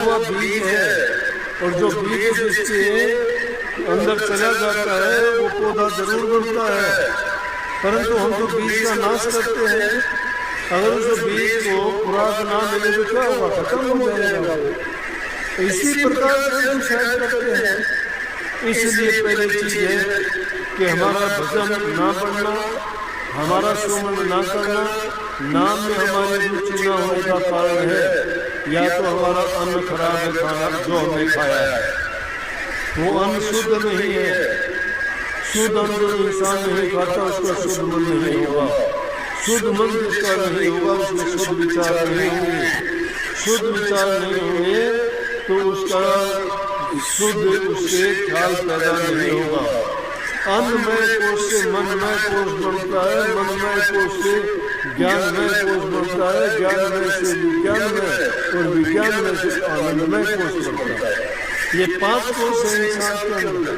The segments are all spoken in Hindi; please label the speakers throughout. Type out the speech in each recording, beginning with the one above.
Speaker 1: हुआ बीज है, और जो बीज जिसके अंदर चला जाता है वो पौधा जरूर बढ़ता है, परंतु हम तो बीज का नाश करते हैं। अगर उस बीज को खुराक ना मिले तो क्या होगा, खत्म हो जाएगा। इसी प्रकार से हम शायद करते हैं। इसलिए पहली चीज है कि हमारा भजन ना पढ़ना, हमारा सुमन ना करना, नाम में हमारी रुचि ना होने का कारण है या तो हमारा अन्न खराब है, खाना जो हमने खाया है वो अन्न शुद्ध नहीं है। शुद्ध अन्न जो इंसान नहीं खाता उसका शुद्ध मन नहीं होगा। शुद्ध मन जिसका नहीं होगा उसमें शुद्ध विचार नहीं होंगे। शुद्ध विचार नहीं होंगे तो उसका शुद्ध उससे ख्याल पैदा नहीं होगा। अन्नमय कोश से मनमय कोश बनता है, मनमय कोश से ज्ञानमय कोश बनता है, ज्ञानमय से विज्ञानमय और विज्ञानमय से आनंदमय कोश बनता है। ये 5 कोश है इंसान के अंदर।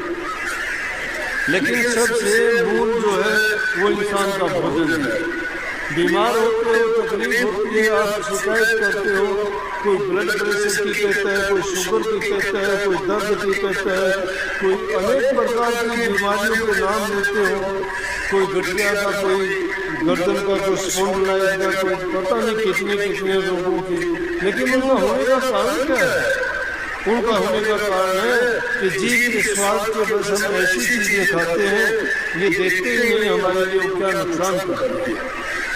Speaker 1: लेकिन सबसे मूल जो है वो इंसान का भोजन है। बीमार होते हो, तकलीफ होती है, आप शिकायत करते हो, कोई ब्लड प्रेशर की कहता है, कोई शुगर की कहता है, कोई दर्द की कहता है, कोई अनेक प्रकार की बीमारियों के नाम लेते हो, कोई गठिया का, कोई गर्दन का, कोई स्पॉन्डिलाइटिस का, कोई पता नहीं कितने रोगों की। लेकिन उनका होने का कारण क्या है? उनका होने का कारण है कि जीव के स्वाद के बस हम ऐसी चीजें खाते हैं, ये देखते ही नहीं हमारे लिए क्या नुकसान करते हैं।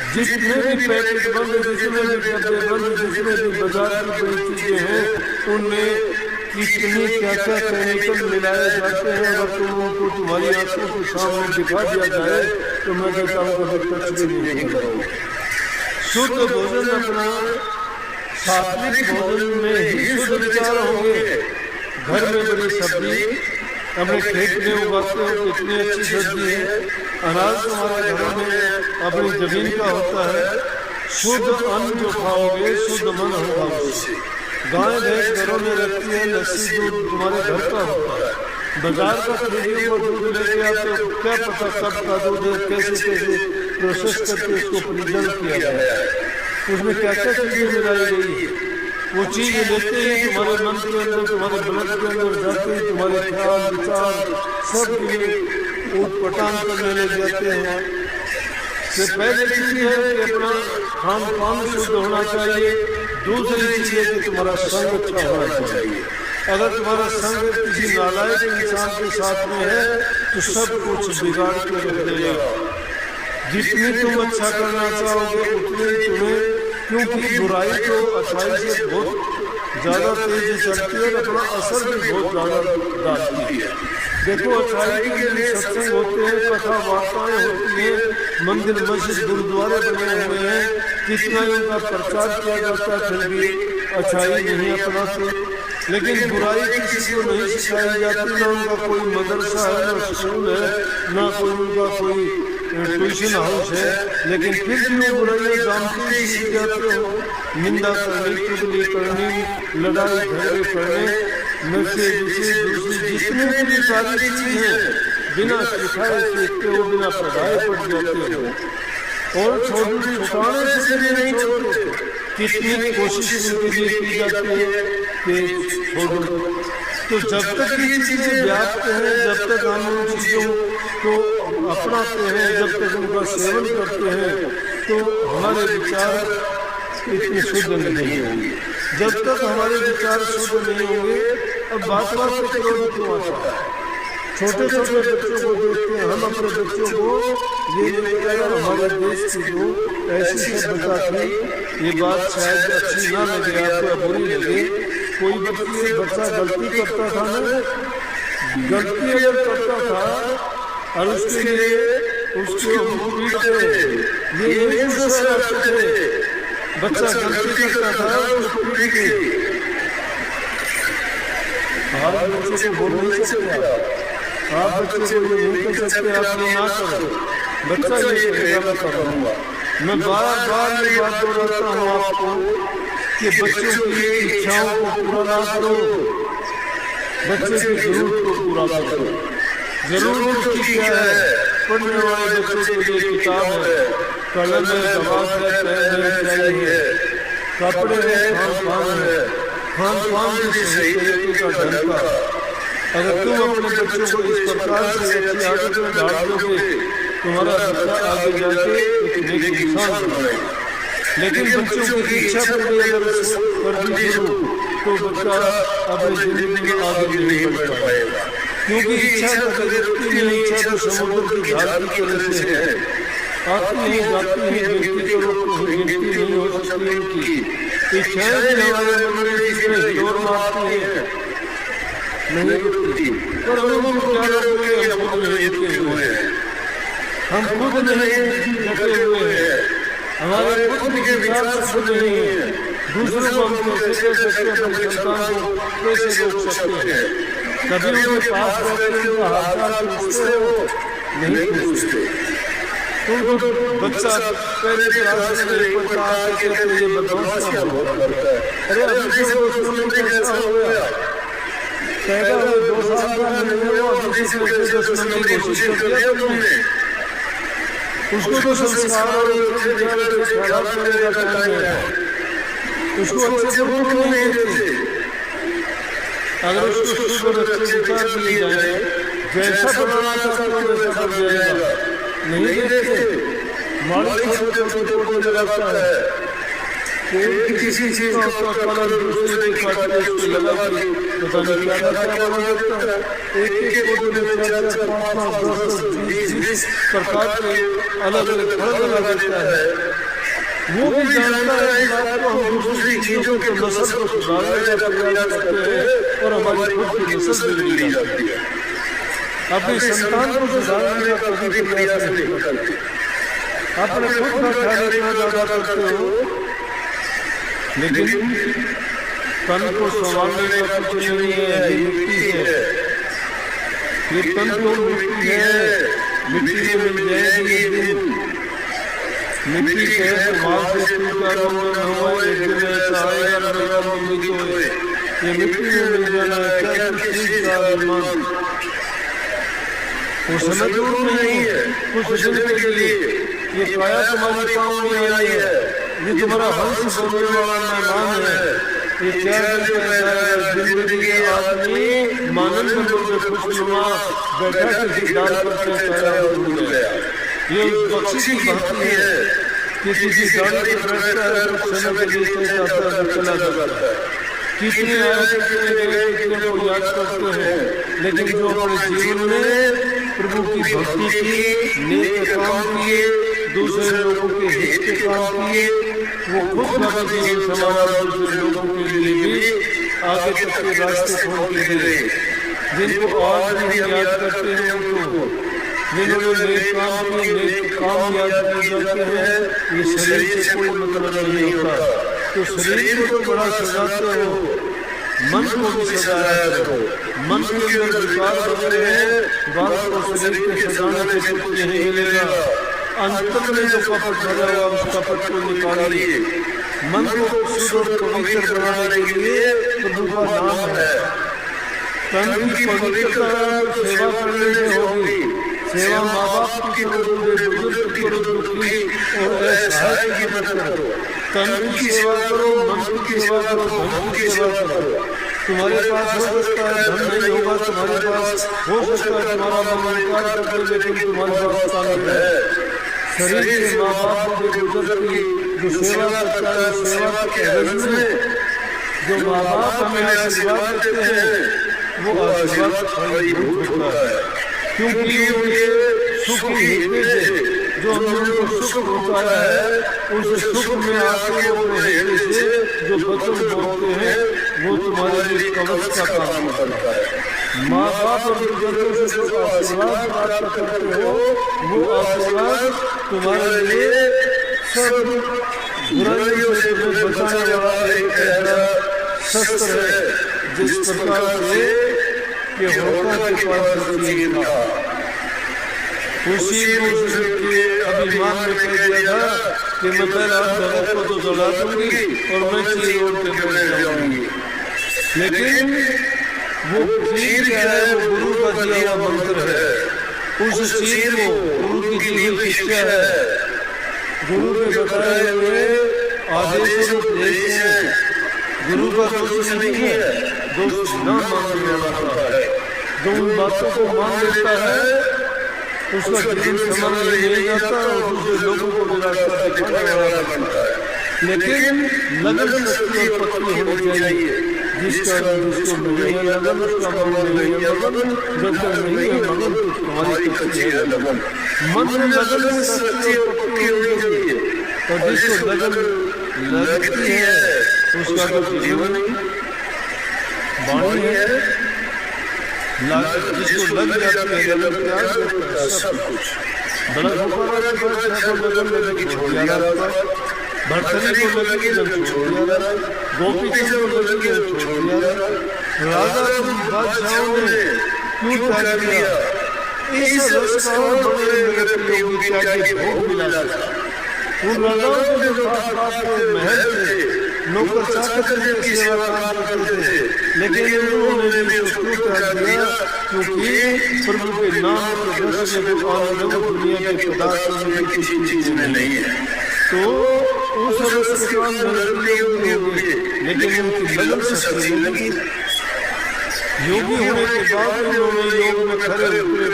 Speaker 1: जितने भी पैकेट बंद, जितने भी डब्बे बंद, जितने भी बाजार की बड़ी चीजें हैं, उनमें कितनी क्या क्या केमिकल मिलाए जाते हैं। अगर तुमको तुम्हारी आंखों के सामने दिखा दिया जाए तो मैं कहता हूँ कभी टच भी नहीं करूँगा। शुद्ध भोजन अपना, सात्विक भोजन में ही शुद्ध विचार होंगे। घर में बड़ी सब्जी अपने खेत में उगाते हो, कितनी अच्छी सब्जी है। अनाज तुम्हारे घरों में अपनी जमीन का होता है। शुद्ध अन्न जो खाओगे शुद्ध मन होगा उससे। गाय भैंस घरों में रखती है, लस्सी दूध तुम्हारे घर का होता है। बाजार का खरीदे हुआ दूध लेके आते हो, क्या पता कब का दूध है, कैसे प्रोसेस करके उसको प्रिजर्व किया गया है, उसमें क्या क्या चीजें मिलाई गई है। वो चीज लेते ही तुम्हारे मन के अंदर, तुम्हारे ब्लड के अंदर जाते ही तुम्हारे ख्याल विचार सब उठपटांग करने लग जाते हैं। पहले चीज है कि अपना खान पान शुद्ध होना चाहिए। दूसरी चीज है कि तुम्हारा संग अच्छा होना चाहिए। अगर तुम्हारा संग किसी नालायक इंसान के साथ में है तो सब कुछ बिगाड़ के रख देगा। जितनी तुम अच्छा करना चाहोगे उतनी तुम्हें, क्योंकि बुराई तो अच्छाई से बहुत ज्यादा तेजी चलती है और अपना असर भी बहुत ज्यादा डालती है। देखो अच्छाई के लिए सत्संग होते हैं, कथा वार्ताएं होती हैं, मंदिर मस्जिद गुरुद्वारे बने हुए हैं, कितना उनका प्रचार किया जाता है, फिर भी अच्छाई नहीं अपनाते। लेकिन बुराई किसी को नहीं सिखाई जाती, ना उनका कोई मदरसा है, ना स्कूल है, ना कोई उनका कोई ट्यूशन हाउस है, लेकिन फिर भी वो बुराइयां जानते ही सीख जाते हो। निंदा करनी, चुगली करनी, लड़ाई झगड़े करने, नशे विशे दूसरी जितने भी सारी चीजें बिना सिखाए सीखते हो, बिना पढ़ाए पड़ जाते हो और छुटाने से भी नहीं छोड़ते। कितनी कोशिश उनके लिए की जाती है कि छोड़ो। तो जब तक ये चीजें व्याप्त हैं, जब तक हम उन चीजों को अपनाते हैं, जब तक उनका सेवन करते हैं, तो हमारे विचार इतने शुद्ध नहीं होंगे। जब तक हमारे विचार शुद्ध नहीं होंगे, अब बात बात पे क्रोध क्यों आता है? छोटे छोटे बच्चों को देखते हैं, हम अपने बच्चों को ये हमारे देश की जो ऐसी सभ्यता थी, ये बात शायद अच्छी ना लगे आपको, बुरी लगे, कोई बच्चा गलती करता था ना, गलती अगर करता था और उसके लिए उसको पीटते, ये करते थे। बच्चा गलती करता था उसको पीट के, आप बच्चे को बोल नहीं सकते, आप बच्चे को ये नहीं कर सकते आप ये ना करो, बच्चा ये कहेगा मैं करूँगा। मैं बार बार ये बात दोहराता हूँ आपको कि बच्चों की इच्छाओं को पूरा ना करो, बच्चे की जरूरत को पूरा करो। जरूरत की क्या है? पढ़ने वाले बच्चों के लिए किताब है, कलम है, दवात है, पेन है, स्याही है, कपड़े हैं, खान पान है, खान पान के सही तरीके का ढंग का अगर तुम अपने बच्चों को इस प्रकार से अच्छी आदत में डाल दोगे, तुम्हारा बच्चा आगे जाके एक नेक इंसान बनेगा। लेकिन बच्चों की इच्छा पूरी अगर कर दी शुरू तो बच्चा अपनी जिंदगी में आगे नहीं बढ़ पाएगा, क्योंकि इच्छा का व्यक्ति में इच्छा तो समुद्र की धार की तरह से है, आती ही जाती ही, व्यक्ति को गिनती नहीं हो सकती इनकी इच्छाएं भी हमारे मन में इसमें जोर मारती है, नहीं रुकती। पर हम क्या रोके, हम खुद नहीं रुके हुए हैं, हम खुद नहीं डटे हुए हैं, हमारे खुद के विचार शुद्ध नहीं है। दूसरों को हम कैसे कह सकते हैं, अपने संतान को कैसे रोक सकते हैं? कभी उनके पास रहते उनका हालचाल पूछते हो? नहीं पूछते। तुम तो बच्चा पहले क्लास में एक बार कहा कि ये बदमाश क्या बहुत करता है, अरे अभी से वो स्कूल में कैसा हो गया, पैदा हुए 2 साल का नहीं हुआ, अभी से 10 नंबर की कोशिश कर दिया तुमने। उसको तो संस्कार और खराब करने का टाइम है, उसको अच्छे से भूख नहीं देते। अगर उसको शुद्ध और अच्छे विचार दिए जाए, जैसा बनाना चाहते हो वैसा बन जाएगा, नहीं देते। मालिक छोटे लगाता है, किसी चीज का कलर दूसरे की काटने उसको लगा के पता नहीं क्या बनाता है। एक पौधे में 4, 5, 10, 20 प्रकार के अलग अलग फल लगा देता है। वो भी जानता है इस बात को, हम दूसरी चीजों के नस्ल को सुधारने का प्रयास करते हैं और हमारी खुद की नस्ल बिगड़ी जाती है। अपनी संतान को सुधारने का कभी प्रयास नहीं करते, अपने खुद का ख्याल रखना ज्यादा करते हो, लेकिन तन को संभालने का कुछ नहीं है। ये मिट्टी है, ये तन तो मिट्टी है, मिट्टी में मिल जाएगी एक दिन। मिट्टी के माल से टूटा रोना हुआ, एक दिन ऐसा आएगा मेरा मम्मी को ये मिट्टी में मिल जाना है। क्या किस चीज का अभिमान, वो समय दूर नहीं है, कुछ दिन के लिए ये काया तुम्हारे काम में आई है, ये तुम्हारा हंस बनने वाला मेहमान है। ये 4 दिन में जिंदगी आदमी मानव बंधु में खुशनुमा बैठा किसी दान करते काया हो गया। ये बख्शी की बात है कि किसी दान पर बैठता है तो समय के लिए जाता है, चला जाता है। कितने आए कितने गए, कितने को याद करते हैं, लेकिन जो अपने जीवन में प्रभु की भक्ति की, नेक काम किए, दूसरे लोगों के हित के काम किए, वो खुद अपना जीवन संवारा, दूसरे लोगों के लिए भी आगे तक के रास्ते खोल के गए। जिनको आज भी याद करते हैं, उनको जिन्होंने नेक काम किए, नेक काम याद किए जाते हैं। ये शरीर से कोई मतलब नहीं होता, तो शरीर को तो बड़ा सजाते हो, मन को भी सजाया करो। मन के अंदर विकार बने हैं, बात को शरीर के सजाने से कुछ नहीं मिलेगा। अंतर में जो कपट भरा हुआ उस कपट को निकालिए। मन को शुद्ध और पवित्र बनाने के लिए प्रभु का नाम है। तन की पवित्रता सेवा करने से होगी। सेवा माँ बाप की करो, बुजुर्ग की करो, दुखी और असहाय की मत करो। तन की सेवा करो, मन की सेवा करो, धन की सेवा करो। तुम्हारे पास हो सकता है धन नहीं होगा, तुम्हारे पास हो सकता है तुम्हारा मन इनकार कर दे, लेकिन तुम्हारे पास ताकत है। शरीर के माँ बाप के बुजुर्ग की जो सेवा करता है, सेवा के एवज में जो माँ बाप हमें आशीर्वाद देते हैं, वो आशीर्वाद फलीभूत होता है, क्योंकि उनके सुख की हित से जो हम लोगों को सुख पहुँचाया है, उस सुख में आके वो अपने हृदय से जो वचन बोलते हैं, वो तुम्हारे लिए कवच का काम करता है। माँ बाप और बुजुर्गों से जो आशीर्वाद प्राप्त करते हो, वो आशीर्वाद तुम्हारे लिए सब बुराइयों से तुम्हें बचाने वाला एक ऐसा शस्त्र है, जिस प्रकार से ये होता के पास चीन था, उसी के अभिमान में कह दिया था कि मैं पहला जगत को तो जला दूंगी और मैं चीर ओढ़ के बैठ जाऊंगी। लेकिन वो चीर क्या है, वो गुरु का दिया हुआ मंत्र है। उस चीर को गुरु की दी हुई शिक्षा है, गुरु के बताए हुए आदेश हैं। गुरु का दोष नहीं है, दोष न मानने वाला का है। जो उन बातों को मान लेता है उसका जीवन संभल नहीं जाता और दूसरे लोगों को भी रास्ता दिखाने वाला बनता है। लेकिन लगन सच्ची और पक्की होनी चाहिए। जिसको नहीं है लगन उसका मन नहीं है लगन, जब तक नहीं है लगन तो तुम्हारी कच्ची है लगन। मन में लगन सच्ची और पक्की होनी चाहिए, और जिसको लगन लगती है उसका तो जीवन वाणी है। जिसको लग जाती है लगन प्यार करता है सब कुछ। बड़ा गोपाला की बात है तो लगन लगी छोड़ दिया रास्ता, भरतरी को लगी जब छोड़ दिया, गोपी चंद को लगी जब छोड़ दिया, राजा बादशाहों ने क्यों त्याग दिया? इस रास्ता बड़े मेरे प्रियो की त्यागी भोग मिला था। उन राजाओं के जो महल थे नौकर चाकर की सेवा करते थे, लेकिन उन्होंने भी उसको त्याग दिया क्योंकि प्रभु के नाम के रस में दुनिया के पदार्थों में किसी चीज में नहीं है। तो उस रस के होगी, लेकिन उनकी लगन सच्ची लगी। योगी होने के बाद उन्होंने योग में खड़े हुए।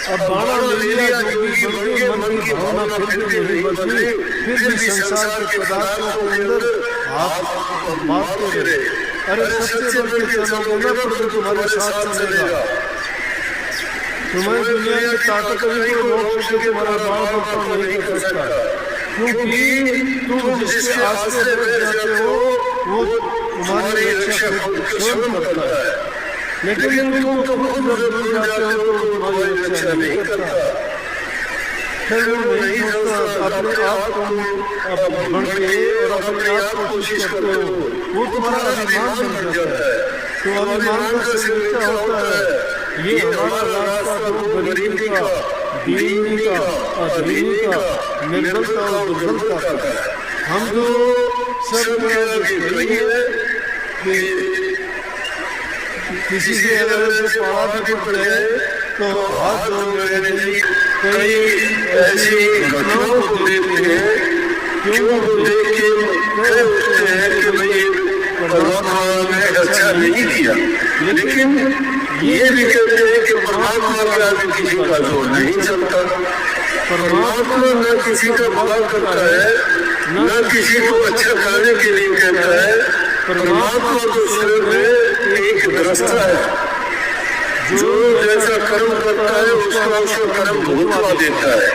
Speaker 1: अब बाणा लिया योगी बनके मन की भावना फिर भी नहीं बदली, फिर भी संसार के पदार्थों के अंदर आप मारते रहे। अरे सबसे बढ़ के चलोगे ना प्रभु तुम्हारे साथ चलेगा। तुम्हें दुनिया की ताकत भी कोई रोक सके तुम्हारा बाण बर्तन नहीं कर सकता, क्योंकि तुम जिसके आश्रय बैठ जाते हो वो तुम्हारी रक्षा स्वयं करता है। लेकिन तुम तो खुद दूर जाते हो तो तुम्हारी रक्षा नहीं करता। फिर वो नहीं सोचता अपने आप को बढ़ के और अपने आप को कोशिश करते हो, वो तुम्हारा अभिमान बन जाता है। तो अभिमान का सिलसिला होता है ये हमारा रास्ता तो गरीबी का, दीनी का, अधीनी का, निर्बलता और दुर्बलता का है। हम जो सब यही है कि किसी से अगर ऐसे पढ़ा भी पड़ते हैं तो हाथ जोड़ने नहीं, कई ऐसी घटनाओं को देखते हैं क्यों देख के कहते हैं कि भाई परमात्मा ने अच्छा नहीं किया, लेकिन ये भी कहते हैं कि परमात्मा का किसी का जोड़ नहीं चलता। परमात्मा न किसी का भला करता है, न किसी को अच्छा करने के लिए कहता है। परमात्मा तो स्वयं में एक रास्ता है, जो जैसा कर्म करता है उसका कर्म भुगतवा देता है।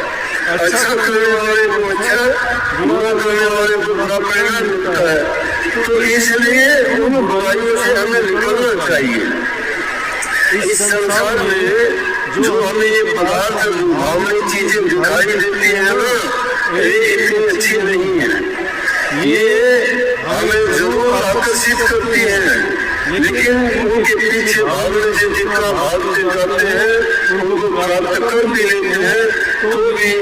Speaker 1: अच्छा करने वाले को अच्छा, बुरा करने वाले को बुरा परिणाम मिलता है। तो इसलिए उन बुराइयों से हमें निकलना चाहिए। इस संसार में जो हमें ये पदार्थ भावनी चीजें दिखाई देती है ना, ये इतनी अच्छी नहीं है। ये हमें जरूर आकर्षित करती है, लेकिन उनके पीछे भागने से जितना भागते जाते हैं उनको प्राप्त कर भी लेते हैं तो भी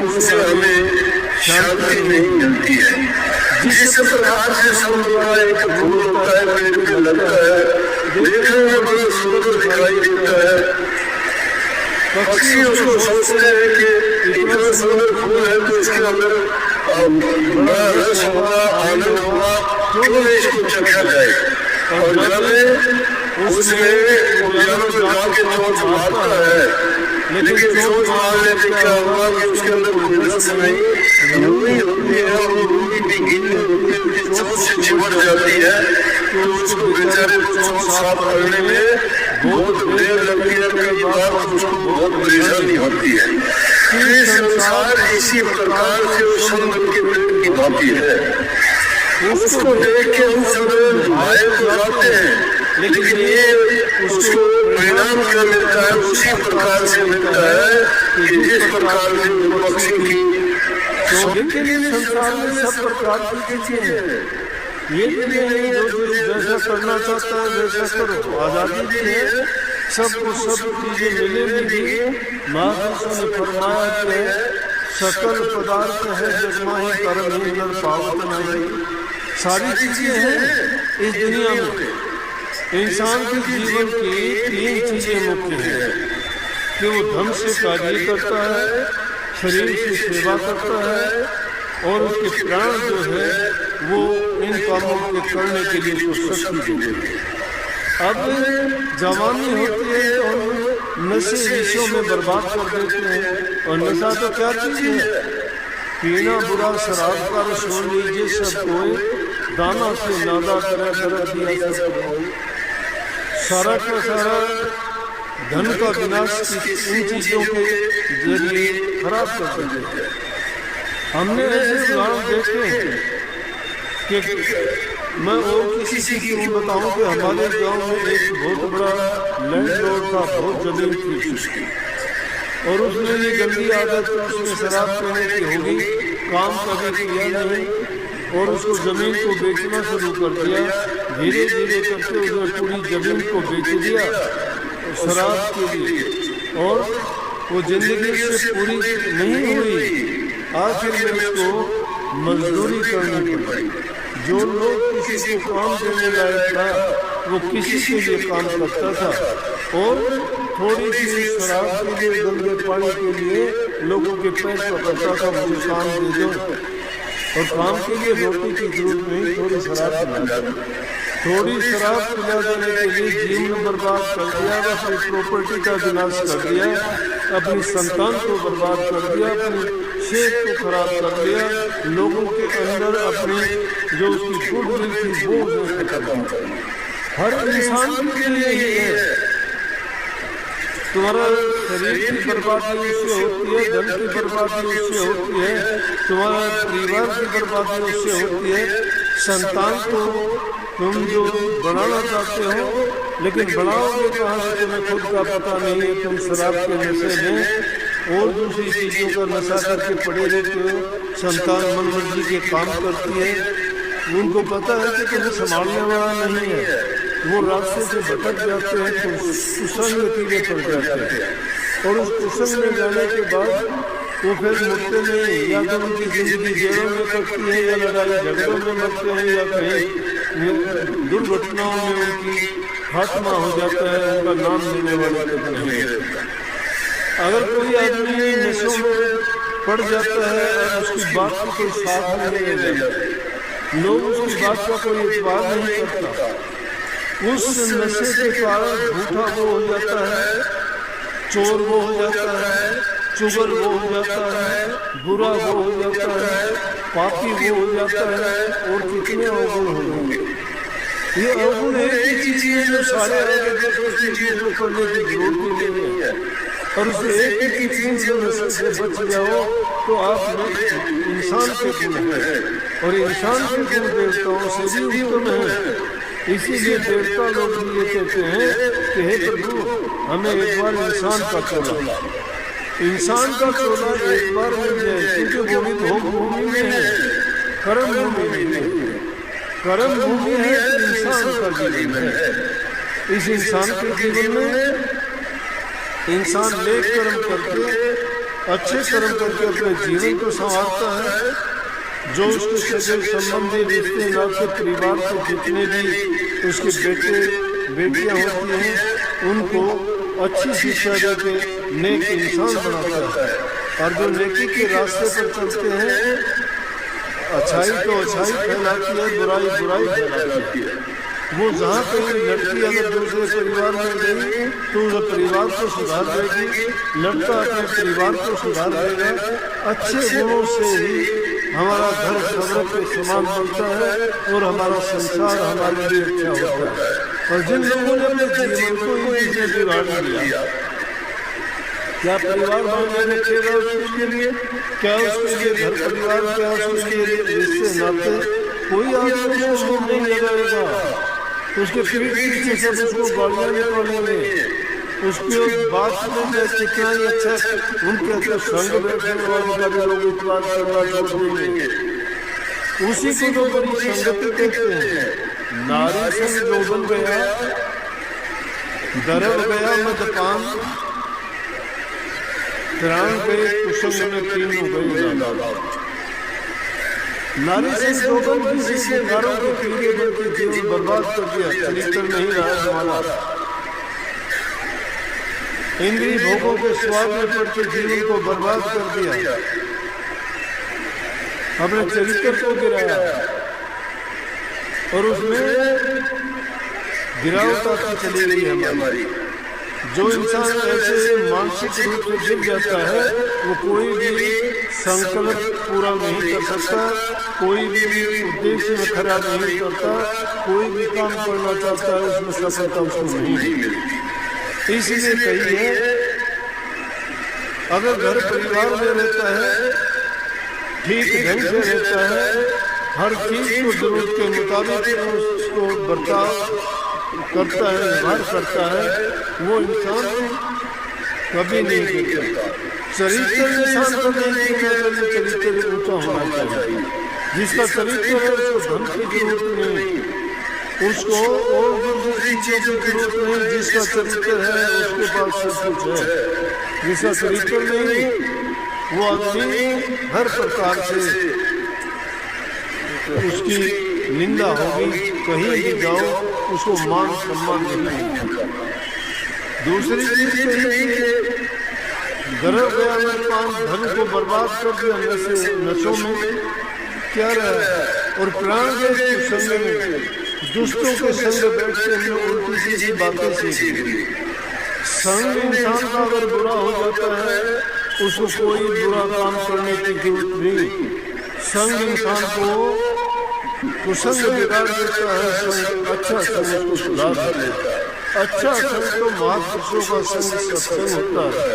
Speaker 1: उनसे हमें शांति नहीं मिलती है। जिस प्रकार से समुदाय एक फूल होता है, पेड़ में लगता है, देखने में बड़ा सुंदर दिखाई देता है। पक्षी उसको सोचते हैं कि इतना सुंदर फूल है तो इसके अंदर बड़ा रस होगा, आनंद होगा, क्यों इसको चखा जाए। और जब उसमें जानवर को जाके चोट मारता है, लेकिन चोट मारने से क्या हुआ कि उसके अंदर कोई रस नहीं, रूई होती है और रूई भी गीली होती है, उसकी चोट से चिपट जाती है तो उसको बेचारे को चोट साफ करने में बहुत देर लगती है। कई बार उसको बहुत परेशानी होती है। ये संसार इसी प्रकार से उस समुद्र के पेड़ की भांति है। उसको देख के हम सब घायल हो जाते हैं, लेकिन ये उसको परिणाम क्या मिलता है उसी प्रकार से मिलता है कि जिस प्रकार से पक्षी की संसार में सब प्रकार की चीजें हैं। ये नहीं जो जैसा करना चाहता है वैसा करो, आजादी भी है, सबको सब चीजें मिलेंगी। महापुरुषों ने फरमाया कि सकल पदार्थ है जगमाही कर्म ही पावत नहीं। सारी चीजें हैं इस दुनिया में। इंसान के जीवन की तीन चीजें मुख्य हैं कि वो धर्म से कार्य करता है, शरीर से सेवा करता है और उसके प्राण जो है वो इन कामों के करने के लिए उसको शक्ति देते हैं। अब जवानी होती है तो हम नशे विषयों में बर्बाद कर देते हैं। और नशा तो क्या चीज है? पीना बुरा शराब का छोड़ लीजिए सब कोई, दाना से नादा करा कर दिया सब कोई। सारा का सारा धन का विनाश इन चीजों के जरिए खराब कर देते हैं। हमने ऐसे उदाहरण देखे हैं कि मैं और किसी की बताऊं कि हमारे गांव में एक बहुत बड़ा लैंडलॉर्ड था, बहुत जमीन थी उसकी, और उसने ये गंदी आदत उसने शराब पीने की होगी, काम कभी किया नहीं और उसको जमीन को बेचना शुरू कर दिया। धीरे धीरे करके उसने पूरी जमीन को बेच दिया शराब के लिए, और वो जिंदगी से पूरी नहीं हुई। आखिर में उसको मजदूरी करनी पड़ी। जो लोग किसी को काम देने लायक था वो किसी के लिए काम करता था, और थोड़ी सी शराब के लिए, गंदे पानी के लिए लोगों के पैर पकड़ता था, मुझे काम दे दो। और काम के लिए रोटी की जरूरत नहीं, थोड़ी शराब पिला दो। थोड़ी शराब पिला देने के लिए जीवन बर्बाद कर दिया, अपनी प्रॉपर्टी का विनाश कर दिया, अपनी संतान को बर्बाद कर दिया, अपनी सेहत को खराब कर दिया, लोगों के अंदर अपनी जो उसकी गुडविल थी वो खत्म कर दी। हर इंसान के लिए यही है। तुम्हारा शरीर की बर्बादी उससे होती है, धन की बर्बादी उससे होती है, तुम्हारा परिवार की बर्बादी उससे होती है। संतान को तुम जो बनाना चाहते हो, लेकिन बनाओगे कहाँ से तुम्हें खुद का पता नहीं है। तुम शराब के नशे में और दूसरी चीजों का नशा करके पड़े रहते हो। संतान मन मर्जी के काम करती है, उनको पता है कि तुम्हें संभालने वाला नहीं है, वो रास्ते से भटक जाते हैं, तो कुसंग नतीजे पड़ जाते हैं। और उस कुसंग में जाने के बाद वो फिर मुड़ते नहीं, या तो उनकी जिंदगी जेलों में कटती है, या लड़ाई झगड़ों में मरते हैं, या कहीं दुर्घटनाओं में उनकी खात्मा हो जाता है, उनका नाम लेने वाला नहीं रहता। अगर कोई आदमी नशों में पड़ जाता है और उसकी बात को कोई साथ नहीं लेता, लोग उसकी बात का कोई इतबार नहीं करता, उस नशे के कारण झूठा वो हो जाता है, चोर वो हो जाता है, चुगल वो हो जाता है, बुरा वो हो जाता है, पापी वो हो जाता है, और कितने अवगुण होंगे। ये अवगुण एक ही चीज है जो सारे करने की जरूरत नहीं है। और उस एक ही चीज से बच जाओ तो आप इंसान के गुण है, और इंसान के गुण देवताओं से भी उत्तम है। इसीलिए देवता लोग ये कहते हैं कि हे प्रभु, हमें एक बार इंसान का चोला एक बार मिल जाए, क्योंकि वो भी भोग भूमि में है, कर्म भूमि में है। कर्म भूमि है इंसान का जीवन है। इस इंसान के जीवन में इंसान नेक कर्म करके, अच्छे कर्म करके अपने जीवन को संवारता है। जो उसके सगे संबंधी रिश्ते नाते परिवार के जितने भी उसके बेटे बेटियां होती हैं, उनको अच्छी शिक्षा देके नेक इंसान बनाता है। और जो नेकी के रास्ते पर चलते हैं, अच्छाई तो अच्छाई फैलाती है, बुराई बुराई फैलाती है। वो जहाँ कहीं लड़की अगर दूसरे परिवार में गई तो उस परिवार को सुधार देगी, लड़का अपने परिवार को सुधार देगा। अच्छे गुणों से ही हमारा घर सब्र के समान बनता है और हमारा संसार हमारे लिए अच्छा होता है। और जिन लोगों ने अपने जीवन को इनसे बिगाड़ दिया, क्या परिवार बांधने रखेगा उसके लिए, क्या उसके लिए घर परिवार, क्या उसके लिए रिश्ते नाते, कोई आदमी उसको नहीं लगाएगा। उसके पीछे सब उसको गालियाँ निकालेंगे, उसके बात में कितना ही अच्छा उनके अच्छा संग बैठने वाले का भी लोग इतबार करना छोड़ देंगे। उसी को तो बड़ी संगति कहते हैं। नारी संग जोबन गया, दरब गया मदपान, प्राण गए कुसंग में तीनों गए। नारी से जोबन किसी के नारों के पीड़े बल्कि जीवन बर्बाद कर दिया, चरित्र नहीं रहा हमारा। इंद्रिय भोगों के स्वाद में पड़ के जीवन को बर्बाद कर दिया। अपने चरित्र को गिराया और उसमें गिरावट आती चली गई हमारी। जो इंसान ऐसे मानसिक रूप से गिर जाता है वो कोई भी संकल्प पूरा नहीं कर सकता, कोई भी उद्देश्य में खरा नहीं करता, कोई भी काम करना चाहता है उसमें सफलता उसको नहीं मिलती। इसलिए कहिए अगर घर परिवार में रहता है, ठीक ढंग से रहता है, हर चीज को जरूरत के मुताबिक उसको बर्ताव करता है, व्यवहार करता है, वो इंसान कभी नहीं गिरता। चरित्र इंसान का नहीं, चरित्र ऊंचा होना चाहिए। जिसका चरित्र है उसको धन की जरूरत नहीं, उसको और दूसरी चीजों की जरूरत नहीं। जिसका चरित्र है उसके पास सब कुछ है। जिसका चरित्र नहीं वो आदमी हर प्रकार से उसकी निंदा होगी, कहीं भी जाओ उसको मान सम्मान नहीं मिलेगा। दूसरी चीज कही गर्भ गया में पान धन को बर्बाद कर दिया नशों में क्या रहा, और प्राण गए संग में दुष्टों के संग बैठते हैं, उल्टी सीधी बातें सीख ली। संग इंसान का अगर बुरा हो जाता है उसको कोई बुरा काम करने की जरूरत नहीं। संग इंसान को कुसंग बिगाड़ देता है, संग अच्छा संग को सुधार देता है। अच्छा संग तो महापुरुषों का संग सत्संग होता है,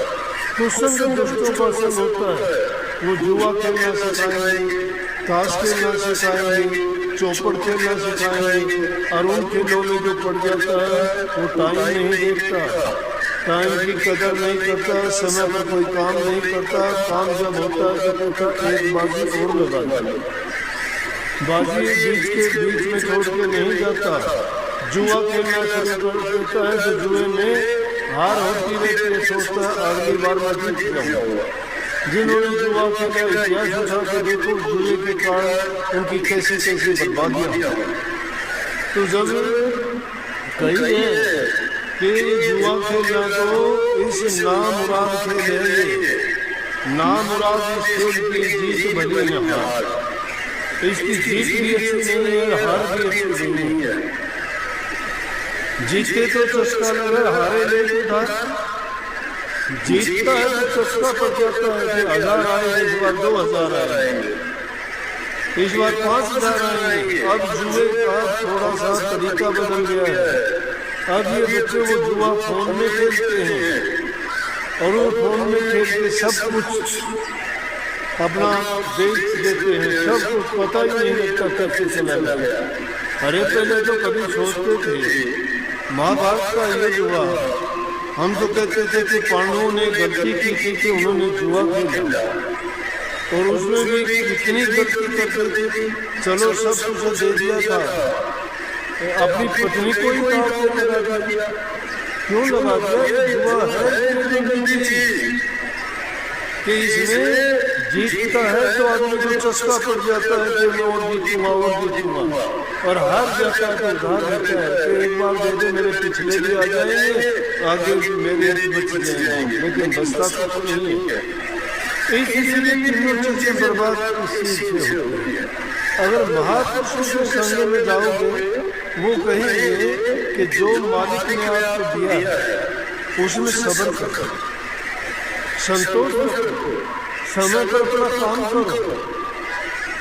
Speaker 1: कुसंग दुष्टों का संग होता है। वो जुआ खेलना सिखाएंगे, ताश खेलना सिखाएंगे, चौपड़ खेलना सिखाएंगे, और उन खेलों में जो पड़ जाता है वो टाइम नहीं देखता, टाइम की कदर नहीं करता, समय पर कोई काम नहीं करता। काम जब होता है तो एक बाजी और लगा देता, बाजी बीच में छोड़ के नहीं जाता। जुआ खेलना शुरू कर देता है तो जुए में हार होती रहती है, सोचता है अगली बार मैं जीत जाऊंगा। जिन्होंने जुआ खेला इतिहास उठा के देखो, जुए के कारण उनकी कैसी कैसी बर्बादियां। तो जब कही है कि जुआ खेलना तो इस नामुराद खेल है, नामुराद इस खेल की जीत भली न हार। इसकी जीत भी अच्छी नहीं है, हार भी अच्छी नहीं है। जीते तो चस्का लगा, हारे ले लेता, जीतता है तो चस्का पड़ जाता है। फिर 1000 आए, इस बार 2000 आएंगे, इस बार 5000 आएंगे। अब जुए का थोड़ा सा तरीका बदल गया है। अब ये बच्चे वो जुआ फोन में खेलते हैं और वो फोन में खेल के सब कुछ अपना बेच देते हैं, सब कुछ पता ही नहीं लगता कैसे चला गया। अरे पहले तो कभी सोचते थे, महाभारत का ये जुआ, हम तो कहते थे कि पांडवों ने गलती की थी कि उन्होंने जुआ खेला और उसमें भी कितनी गलती करते थे। चलो सब कुछ दे दिया था, अपनी पत्नी को ही दाव पे लगा दिया। क्यों लगा दिया? जुआ है कि इसमें जीतता है तो आदमी को चस्का पड़ जाता है कि मैं और जीतूंगा, और हार जाता है तो उधार रहता है कि एक बार दे दे, मेरे पिछले भी आ जाएंगे, आगे भी मेरे बच जाएंगे, लेकिन बचता तो नहीं है। इसलिए तीनों चीजें बर्बाद इस चीज से होती है। अगर महापुरुषों के संग में जाओगे वो कहेंगे कि जो मालिक ने आपको दिया है उसमें सब्र करो, संतोष करो, समय पर अपना काम करो,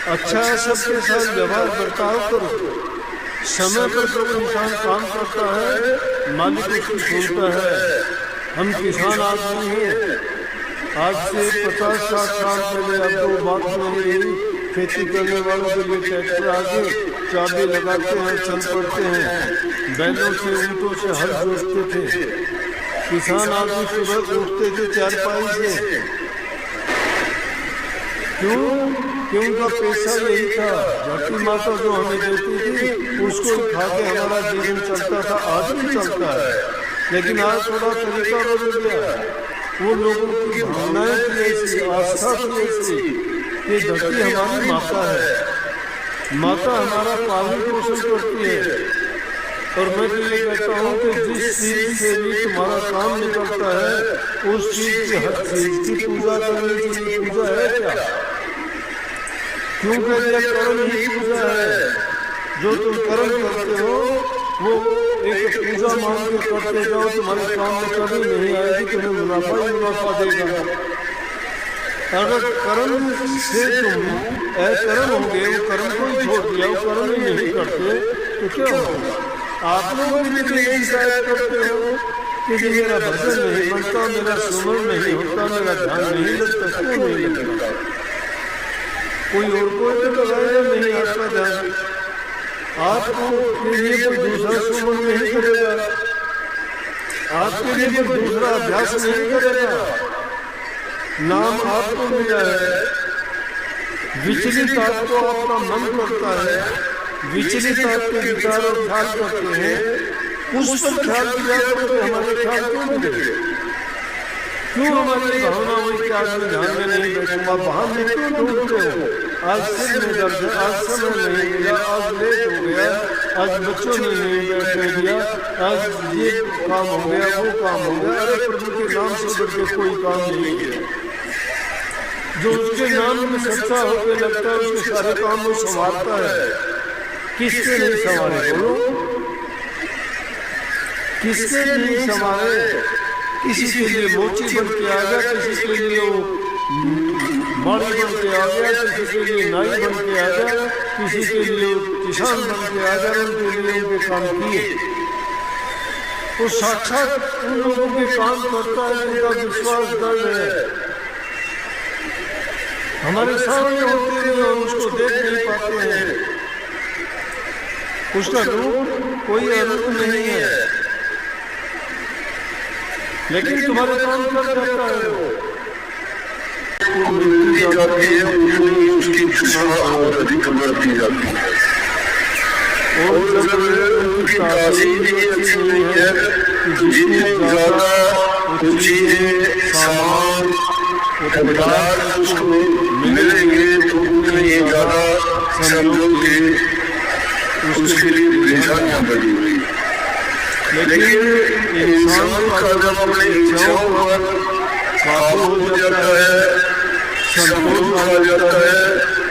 Speaker 1: अच्छा सबके साथ व्यवहार बर्ताव करो। समय पर जब इंसान काम करता है मालिक उसकी सुनता है। हम किसान आदमी हैं, आज से 50-60 साल पहले अब तो बात नहीं रही, खेती करने वालों के लिए ट्रैक्टर आगे चाबी लगाते हैं, चल पड़ते हैं, बैलों से ऊँटों से हल जोतते थे। किसान आदमी सुबह उठते थे चारपाई से, क्यों? उनका पैसा यही था, धरती माता जो हमें देती थी उसको खा के हमारा जीवन चलता था, आज भी चलता है। लेकिन आज थोड़ा तरीका बदल गया, वो लोगों की भावनाएं थी ऐसी, आस्था थी ऐसी कि धरती हमारी माता है, माता हमारा पालन पोषण करती है। और मैं तो ये कहता हूँ कि जिस चीज से भी तुम्हारा काम निकलता है उस चीज की हर चीज की पूजा करने के लिए पूजा है क्या? क्यों कह दिया कर्म ही पूजा है? जो तुम कर्म करते हो वो एक पूजा मान के करते जाओ, तुम्हारे काम में कभी नहीं आएगी, तुम्हें मुनाफा ही मुनाफा देगा। अगर कर्म से तुम अकर्म होंगे, वो कर्म को ही छोड़ दिया, वो कर्म ही नहीं करते, तो क्या होगा? आप लोग भी यही शिकायत करते हो कि मेरा भजन नहीं बनता, मेरा सुमन नहीं होता, मेरा ध्यान नहीं लगता। क्यों नहीं लगता? कोई और कोई तो लगाएगा नहीं आपका ध्यान, आपको के लिए कोई दूसरा सुमन नहीं करेगा, आपके लिए कोई दूसरा अभ्यास नहीं करेगा। नाम आपको मिला है, विचलित आपको आपका मन करता है, विचलित आपके विचार और ख्याल करते हैं, उस पर ख्याल किया करो कि हमारे ख्याल क्यों मिले? क्यों हमारी भावना हुई कि आज मैं ध्यान में नहीं बैठूंगा? बाहर में क्यों ढूंढते हो? आज सिर में दर्द है, आज समय नहीं मिला, आज लेट हो गया, आज बच्चों ने नहीं बैठने दिया, आज ये काम हो गया, वो काम हो गया। अरे प्रभु के नाम से बढ़ के कोई काम नहीं है। जो उसके नाम में सच्चा होकर लगता है, उसके सारे काम वो संभालता है। किसके नहीं संभाले? बोलो, किसके नहीं संभाले? किसी के लिए मोची बन के आ गया, किसी के लिए वो माली बन के आ गया, किसी के लिए नाई बन के आ गया, किसी के लिए किसान बन के आ गया, उनके लिए उनके काम किए। वो साक्षात उन लोगों के काम करता है जिनका विश्वास दृढ़ है। हमारे सामने होते हैं और उसको देख नहीं पाते हैं, उसका रूप कोई रूप नहीं है, लेकिन तुम्हारे काम कर जाता है। मिलती जाती है, उतनी उसकी तृष्णा और अधिक बढ़ती जाती है। और जब उनकी तासीर ही अच्छी नहीं है, जितनी ज्यादा वो चीजें, सामान, पदार्थ उसको मिलेंगे तो उतनी ज्यादा समझो कि उसके लिए परेशानियां बढ़ी हुई। लेकिन इंसान का जब अपनी इच्छाओं पर काबू हो जाता है, संतोष आ जाता है,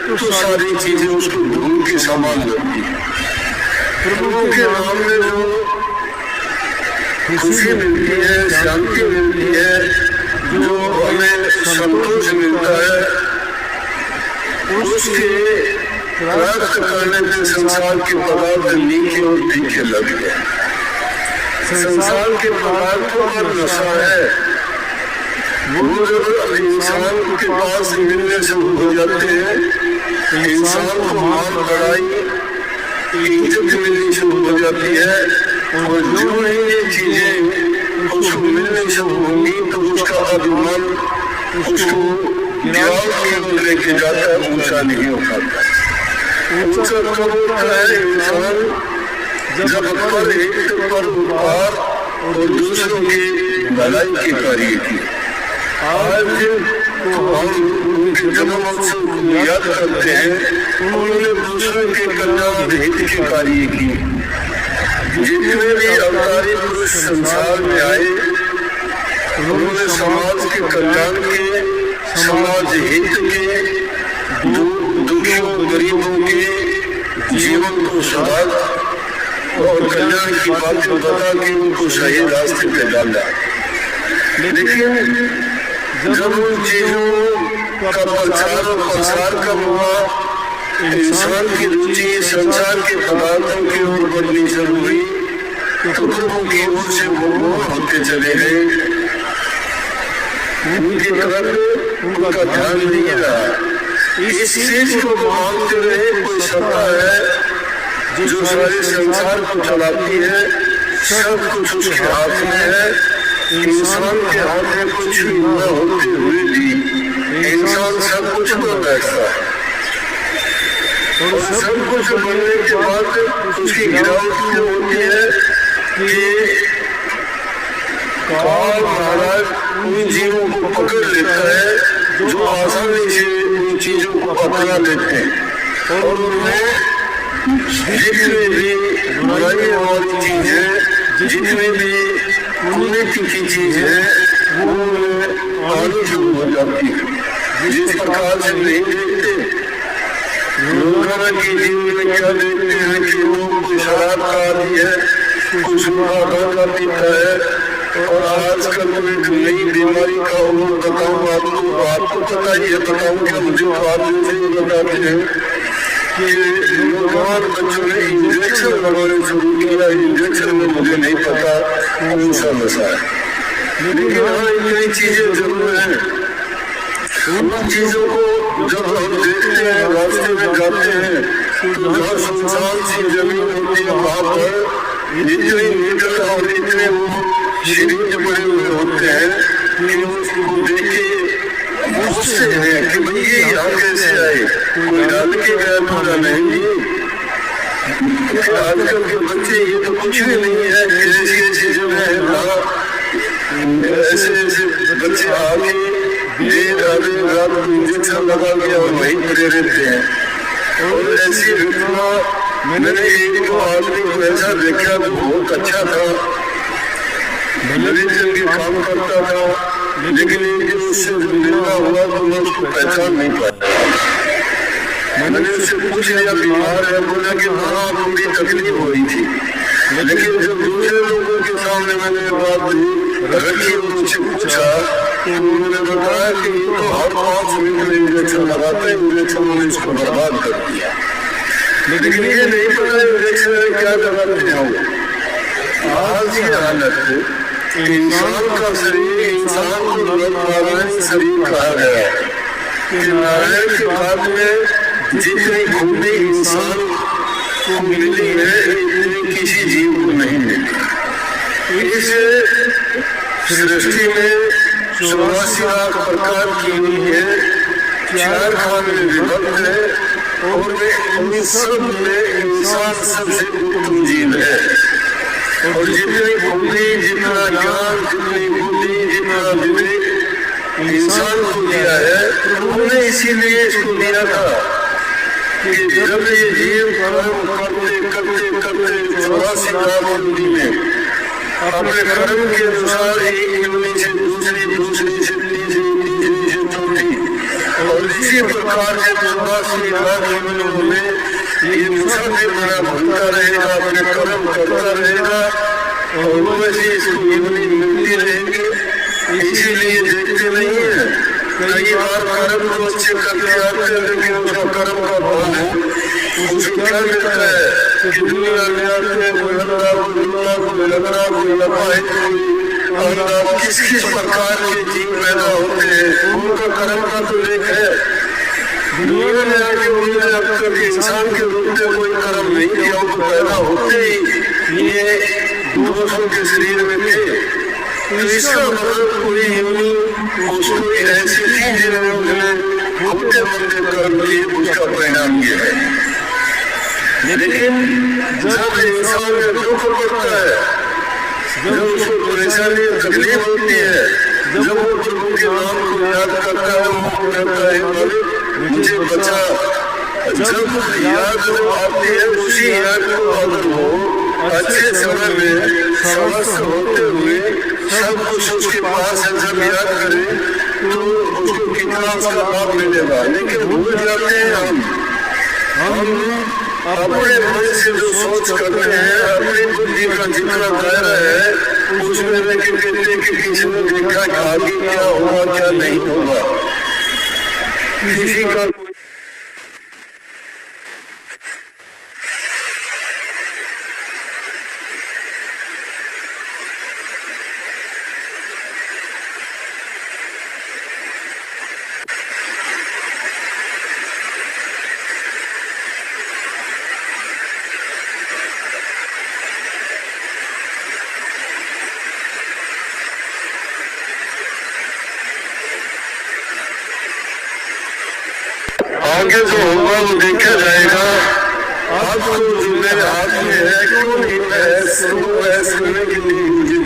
Speaker 1: तो सारी चीजें उसको ढूंढ के संभाल जाती है। प्रभु के नाम में जो खुशी मिलती है, शांति मिलती है, जो हमें संतोष मिलता है, उसके प्राप्त करने में संसार के पदार्थ नीचे और पीछे लगे हैं। संसार के पदार्थों का नशा है, वो जब इंसान के पास मिलने से हो जाते हैं, इंसान को मान बढ़ाई, इज्जत मिलनी शुरू हो जाती है। और जो नई चीजें उसको मिलने से होंगी तो उसका अभिमान उसको गिरावट की ओर लेके जाता है, ऊंचा नहीं हो पाता। ऊंचा कब होता है इंसान? जब पर एक पर उपकार और दूसरों की भलाई के कार्य की। आज तो हम उनके जन्म उत्सव को याद करते हैं, उन्होंने दूसरों के कल्याण हित के कार्य की। जितने भी अवतारी पुरुष संसार में आए, उन्होंने समाज के कल्याण के, समाज हित के, दुखियों गरीबों के जीवन को सुधार और कल्याण की बातें बता के उनको सही रास्ते पे डाला। लेकिन जब उन चीजों का प्रचार और प्रसार कम हुआ, इंसान की रुचि संसार के पदार्थों की ओर बढ़नी शुरू हुई, तो प्रभु की ओर से वो होते चले गए, उनकी तरफ उनका ध्यान नहीं रहा। इस चीज को मानते रहे कोई सत्ता है जो सारे संसार को चलाती है, सब कुछ उसके हाथ में है। इंसान के हाथ में कुछ भी न होते हुए भी इंसान सब कुछ कर बैठता है, और सब कुछ बनने के बाद उसकी गिरावट क्यों होती है कि काल महाराज उन जीवों को पकड़ लेता है जो आसानी से उन चीजों को अपना लेते हैं, और उन्हें जितने भी बुराई वाली चीज है, जितने भी कुनीति की चीज है, वो आनी शुरू हो जाती है। जिस प्रकार से नहीं देखते
Speaker 2: रोजाना की जीवन में क्या देखते हैं कि वो कुछ शराब का आदि है, कुछ गांजा पीता है, और आजकल तो एक नई बीमारी का वो बताऊँ आपको पता ही है, बताऊँ क्या मुझे तो आप मुझे बताते हैं कि नौजवान बच्चों ने इंजेक्शन लगाने शुरू किया। इंजेक्शन में मुझे नहीं पता कौन सा नशा है, लेकिन हाँ नई चीजें जरूर हैं। उन चीजों को जब हम देखते हैं, रास्ते में जाते हैं, तो जहाँ सुनसान सी जमीन होती है वहां पर इतने मीटर और इतने वो शरीर बने हुए होते हैं कि उसको देख के गुस्से हैं कि भाई ये यहाँ कैसे आए, कोई डाल के गया पूरा नहीं। आजकल के बच्चे ये तो कुछ भी नहीं है, ऐसी ऐसी जगह है ऐसे ऐसे बच्चे आके देर आधे रात को इंजेक्शन लगा के और वहीं पड़े रहते हैं। और ऐसी घटना मैंने एक तो आदमी को ऐसा देखा तो बहुत अच्छा था, भले चल काम करता था, लेकिन एक दिन उससे मिलना हुआ तो मैं उसको पहचान नहीं पाया। मैंने उससे पूछ लिया बीमार है, बोला कि हाँ थोड़ी तकलीफ हुई थी, लेकिन जब दूसरे लोगों के सामने मैंने बात रखी और उनसे पूछा तो उन्होंने बताया कि ये तो हर 5 मिनट में इंजेक्शन लगाते हैं, इंजेक्शन ने इसको बर्बाद कर दिया। लेकिन ये नहीं पता इंजेक्शन में क्या लगाते हैं। आज ये हालत है, इंसान का शरीर, इंसान को नारायण शरीर कहा गया है कि नारायण के बाद में जितनी खूबी इंसान को मिली है इतनी किसी जीव को नहीं मिली। इस सृष्टि में 84 लाख प्रकार की हुई है, 4 खान में विभक्त है, और उन सब में इंसान सबसे उत्तम जीव है। और जितनी बुद्धि, जितना ज्ञान, जितनी बुद्धि, जितना विवेक इंसान को दिया है, प्रभु ने इसीलिए इसको दिया था कि जब ये जीव कर्म करते करते करते 84 लाख बुद्धि में अपने कर्म के अनुसार एक योनि से दूसरी, दूसरी से तीसरी, तीसरी से चौथी, और इसी प्रकार से 84 लाख योनियों में ये मुसाफिर बना घूमता रहेगा, अपने कर्म करता रहेगा, और वो वैसे इसको योनि मिलती रहेंगे। इसीलिए देखते नहीं है, कई बार कर्म को अच्छे करके आते हैं, लेकिन उसका कर्म का फल है उसको क्या मिलता है कि दुनिया में आते हैं, कोई अल्लाह को दुनिया को लगना, कोई लपाए, कोई अल्लाह किस किस प्रकार के जीव पैदा होते हैं, उनका कर्म का तो लेख है। दुनिया में आके उन्होंने अब तक इंसान के रूप में कोई कर्म नहीं किया, उनको पैदा होते ही ये 200 के शरीर में थे। तो इसका मतलब कोई योनि उसको ऐसी थी जिन्होंने होते होते कर्म किए, उसका परिणाम ये है। लेकिन जब इंसान में दुख पड़ता है, जब उसको परेशानी तकलीफ होती है, जब वो प्रभु के नाम को याद करता है, वो कहता है मुझे बचा। जब याद आती है उसी याद को अगर वो अच्छे समय में स्वस्थ होते हुए सब कुछ उसके पास है, जब याद करे तो उसको कितना उसका लाभ मिलेगा। लेकिन भूल जाते हैं हम अपने मन से जो सोच करते हैं, अपनी बुद्धि का जितना दायरा है उसमें लेकिन कहते कि किसी ने देखा कि आगे क्या होगा क्या नहीं होगा, किसी का आगे जो होगा वो देखा जाएगा। आपको जो मेरे हाथ में है, कौन है, सुनने के लिए